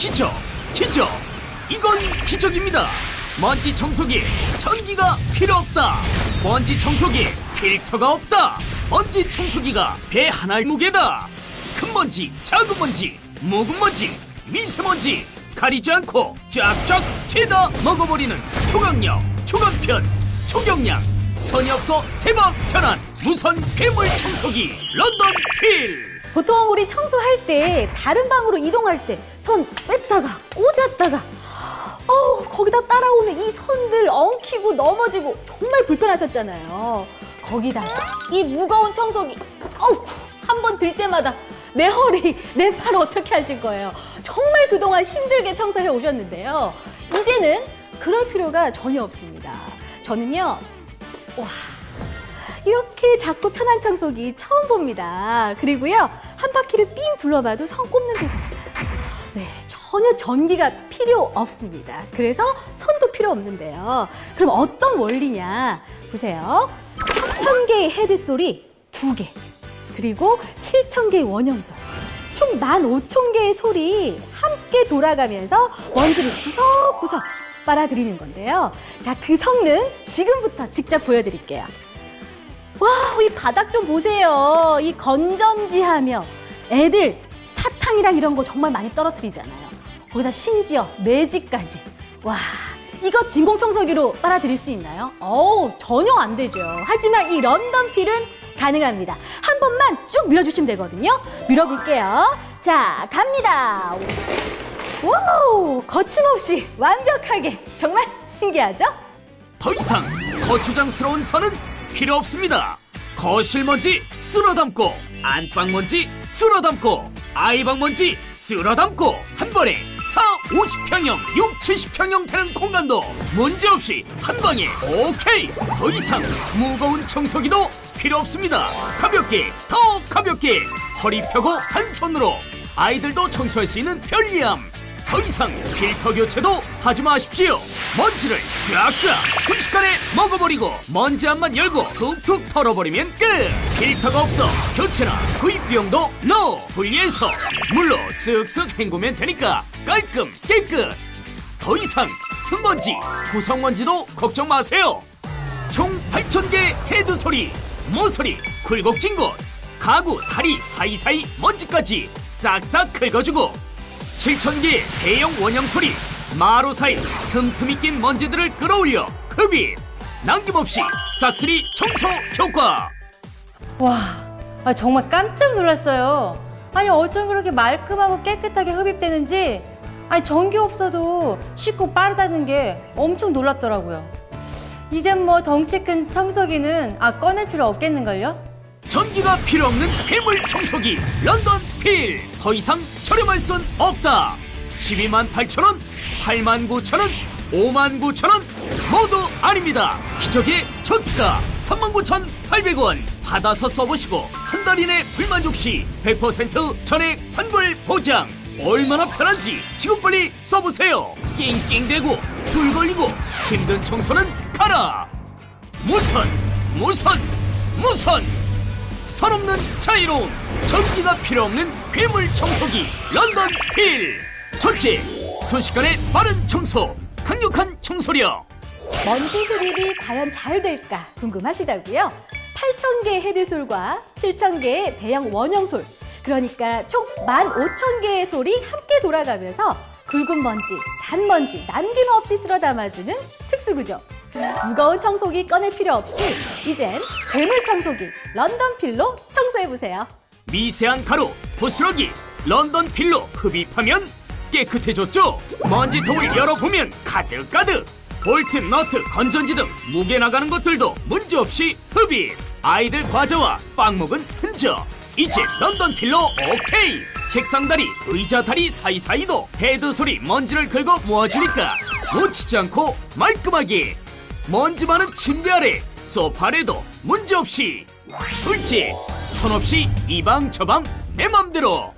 기적! 기적! 이건 기적입니다. 먼지 청소기 전기가 필요 없다. 먼지 청소기 필터가 없다. 먼지 청소기가 배 하나의 무게다. 큰 먼지, 작은 먼지, 묵은 먼지, 미세먼지 가리지 않고 쫙쫙 죄다 먹어버리는 초강력, 초간편, 초경량, 선이 없어 대박 편한 무선 괴물 청소기 런던 필. 보통 우리 청소할 때 다른 방으로 이동할 때 선 뺐다가 꽂았다가 거기다 따라오는 이 선들 엉키고 넘어지고 정말 불편하셨잖아요. 거기다가 이 무거운 청소기 한 번 들 때마다 내 허리, 내 팔 어떻게 하실 거예요? 정말 그동안 힘들게 청소해 오셨는데요. 이제는 그럴 필요가 전혀 없습니다. 저는요, 이렇게 작고 편한 청소기 처음 봅니다. 그리고요, 한 바퀴를 삥 둘러봐도 선 꼽는 데가 없어요. 네, 전혀 전기가 필요 없습니다. 그래서 선도 필요 없는데요. 그럼 어떤 원리냐? 보세요. 3,000개의 헤드 소리 2개, 그리고 7,000개의 원형솔, 총 15,000개의 솔이 함께 돌아가면서 먼지를 구석구석 빨아들이는 건데요. 자, 그 성능 지금부터 직접 보여드릴게요. 와, 이 바닥 좀 보세요. 이 건전지하며 애들 사탕이랑 이런 거 정말 많이 떨어뜨리잖아요. 거기다 심지어 매직까지. 와, 이거 진공청소기로 빨아들일 수 있나요? 전혀 안 되죠. 하지만 이 런던 필은 가능합니다. 한 번만 쭉 밀어주시면 되거든요. 밀어볼게요. 자, 갑니다. 와우, 거침없이 완벽하게. 정말 신기하죠? 더 이상 거추장스러운 선은 필요 없습니다. 거실 먼지 쓸어 담고, 안방 먼지 쓸어 담고, 아이방 먼지 쓸어 담고, 한 번에 40-50평형, 60-70평형 되는 공간도 문제없이 한 방에 오케이! 더 이상 무거운 청소기도 필요 없습니다. 가볍게, 더 가볍게, 허리 펴고 한 손으로 아이들도 청소할 수 있는 편리함. 더 이상 필터 교체도 하지 마십시오. 먼지를 쫙쫙 순식간에 먹어버리고 먼지 한만 열고 툭툭 털어버리면 끝. 필터가 없어 교체나 구입 비용도 low. 분리해서 물로 쓱쓱 헹구면 되니까 깔끔 깨끗. 더 이상 흙먼지, 구석먼지도 걱정 마세요. 총 8,000개 헤드 소리, 모서리, 굴곡진 곳, 가구 다리 사이사이 먼지까지 싹싹 긁어주고, 7,000개의 대형 원형 소리, 마루 사이 틈틈이 낀 먼지들을 끌어올려 흡입, 남김없이 싹쓸이 청소 효과. 와, 정말 깜짝 놀랐어요. 아니, 어쩜 그렇게 말끔하고 깨끗하게 흡입되는지, 전기 없어도 쉽고 빠르다는 게 엄청 놀랍더라고요. 이젠 뭐 덩치 큰 청소기는 꺼낼 필요 없겠는걸요? 전기가 필요 없는 괴물 청소기 런던 필. 더 이상 저렴할 순 없다. 128,000원, 89,000원, 59,000원 모두 아닙니다. 기적의 초특가 39,800원 받아서 써보시고 한 달 이내 불만족 시 100% 전액 환불 보장. 얼마나 편한지 지금 빨리 써보세요. 낑낑대고 줄 걸리고 힘든 청소는 가라. 무선 무선 무선, 선 없는 자유로움, 전기가 필요 없는 괴물 청소기 런던 필. 첫째, 순식간에 빠른 청소, 강력한 청소력. 먼지 흡입이 과연 잘 될까 궁금하시다고요? 8,000개의 헤드솔과 7,000개의 대형 원형솔, 그러니까 총 15,000개의 솔이 함께 돌아가면서 굵은 먼지, 잔먼지 남김없이 쓸어 담아주는 특수구조. 무거운 청소기 꺼낼 필요 없이 이젠 괴물 청소기 런던 필로 청소해보세요. 미세한 가루, 부스러기 런던 필로 흡입하면 깨끗해졌죠? 먼지통을 열어보면 가득가득. 볼트, 너트, 건전지 등 무게 나가는 것들도 문제없이 흡입. 아이들 과자와 빵 먹은 흔적 이제 런던 필로 오케이. 책상 다리, 의자 다리 사이사이도 헤드 소리 먼지를 긁어 모아주니까 놓치지 않고 말끔하게. 먼지 많은 침대 아래, 소파 아래도 문제없이. 둘째, 손 없이 이 방 저 방 내 맘대로.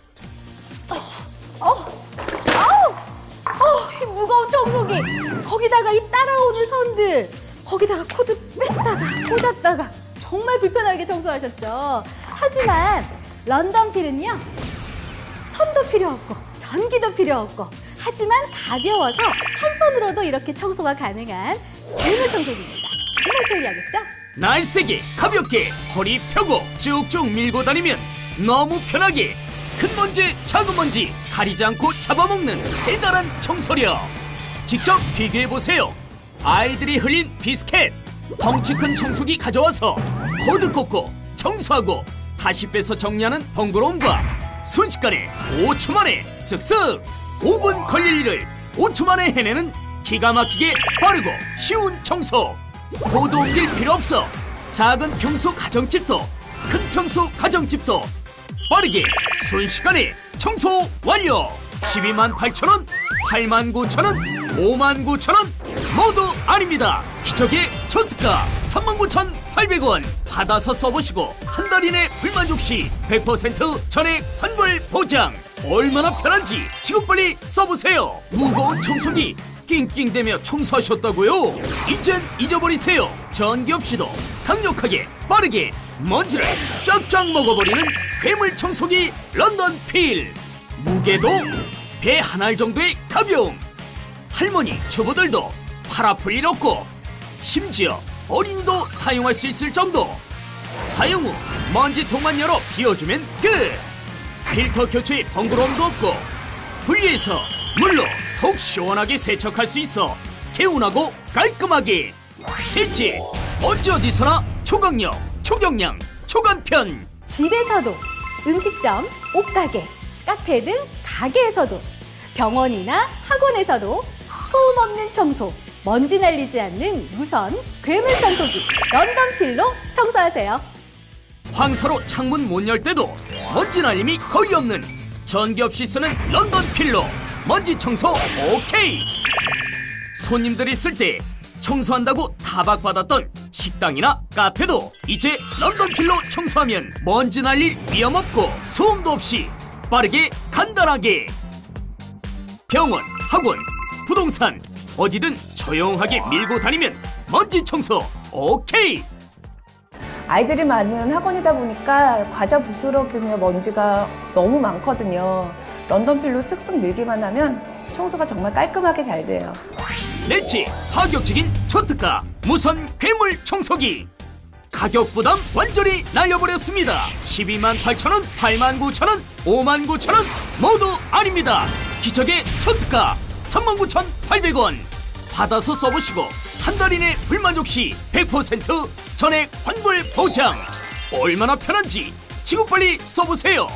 이 무거운 청소기, 거기다가 이 따라오는 선들, 거기다가 코드 뺐다가 꽂았다가 정말 불편하게 청소하셨죠. 하지만 런던 필은요, 선도 필요 없고 전기도 필요 없고 하지만 가벼워서 한 손으로도 이렇게 청소가 가능한 괴물 청소기입니다. 정말 편리하겠죠? 날쌔게 가볍게 허리 펴고 쭉쭉 밀고 다니면 너무 편하게 큰 먼지 작은 먼지 가리지 않고 잡아먹는 대단한 청소력. 직접 비교해보세요. 아이들이 흘린 비스켓 덩치 큰 청소기 가져와서 코드 꽂고 청소하고 다시 빼서 정리하는 번거로움과 순식간에 5초 만에 쓱쓱 5분 걸릴 일을 5초 만에 해내는 기가 막히게 빠르고 쉬운 청소. 코드 옮길 필요 없어. 작은 평소 가정집도 큰 평소 가정집도 빠르게 순식간에 청소 완료. 128,000원, 89,000원, 59,000원 모두 아닙니다. 기적의 초특가 39,800원 받아서 써보시고 한 달 이내 불만족 시 100% 전액 환불 보장. 얼마나 편한지 지금 빨리 써보세요. 무거운 청소기 낑낑대며 청소하셨다고요? 이젠 잊어버리세요. 전기 없이도 강력하게 빠르게 먼지를 쫙쫙 먹어버리는 괴물 청소기 런던 필. 무게도 배 한 알 정도의 가벼움. 할머니 주부들도 팔 아플 일 없고 심지어 어린이도 사용할 수 있을 정도. 사용 후 먼지통만 열어 비워주면 끝. 필터 교체에 번거로움도 없고 분리해서 물로 속 시원하게 세척할 수 있어 개운하고 깔끔하게. 셋째, 언제 어디서나 초강력, 초경량, 초간편. 집에서도, 음식점, 옷가게, 카페 등 가게에서도, 병원이나 학원에서도 소음 없는 청소, 먼지 날리지 않는 무선 괴물 청소기 런던필로 청소하세요. 황사로 창문 못 열 때도 먼지 날림이 거의 없는 전기 없이 쓰는 런던필로 먼지 청소 오케이. 손님들이 쓸 때 청소한다고 타박받았던 식당이나 카페도 이제 런던필로 청소하면 먼지 날릴 위험 없고 소음도 없이 빠르게 간단하게. 병원, 학원, 부동산 어디든 조용하게 밀고 다니면 먼지 청소 오케이. 아이들이 많은 학원이다 보니까 과자 부스러기며 먼지가 너무 많거든요. 런던필로 쓱쓱 밀기만 하면 청소가 정말 깔끔하게 잘 돼요. 넷째, 파격적인 초특가 무선 괴물 청소기. 가격 부담 완전히 날려버렸습니다. 128,000원, 89,000원, 59,000원 모두 아닙니다. 기적의 초특가 39,800원 받아서 써보시고 한 달 이내 불만족 시 100% 전액 환불 보장. 얼마나 편한지 지금 빨리 써보세요.